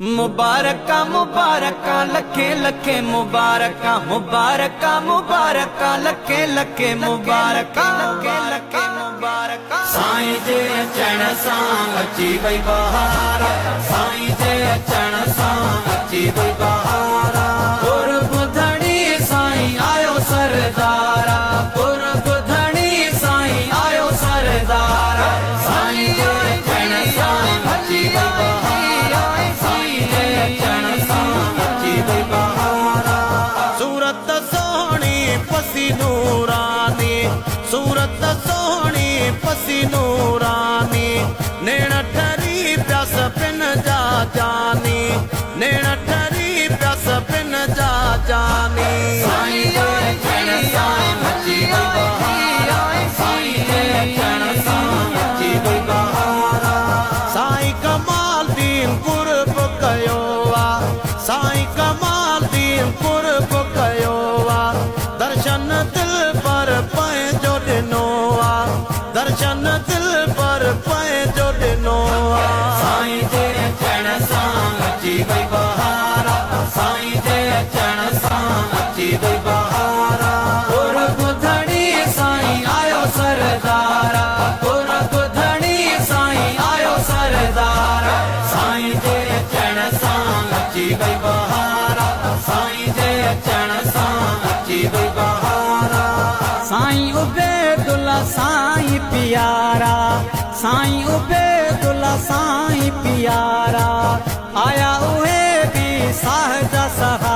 मुबारका मुबारका लखे लखे मुबारका मुबारका मुबारका लखे लखे मुबारका लखे लखे मुबारका साईं जे अचण सां अची वई बहार साईं जे अचण सां अची वई बहार पुर ॿुधणी साईं आयो सरदारा पुर ॿुधणी साईं आयो सरदारा साईं जे अचण सां अची वई बहार सूरत सोहणी पसी नूरानी सूरत सोहणी पसी नूरानी नेण ठरी प्यास पिन जा जानी नेण ठरी प्यास पिन जा जानी साईं जे अचण सां अची वई बहार साईं जे अचण सां अची वई बहार साईं कमाल दीन कुर्ब कयो साईं कमाल दीन कुर्ब कयो दर्शन दिल पर पंहिंजो ॾिनो दर्शन दिल पर पंहिंजो ॾिनो साईं जे अचण सां अची वई बहार साईं जे अचण सां अची वई बहार पुर ॿुधणी साईं आयो सरदारा पुर ॿुधणी साईं आयो सरदारा साईं जे अचण सां अची वई बहार साईं जे अचण सां अची वई बहार साईं उबैदुल्ला साईं प्यारा साईं उबैदुल्ला साईं प्यारा आया उहे भी साहिजा सहारा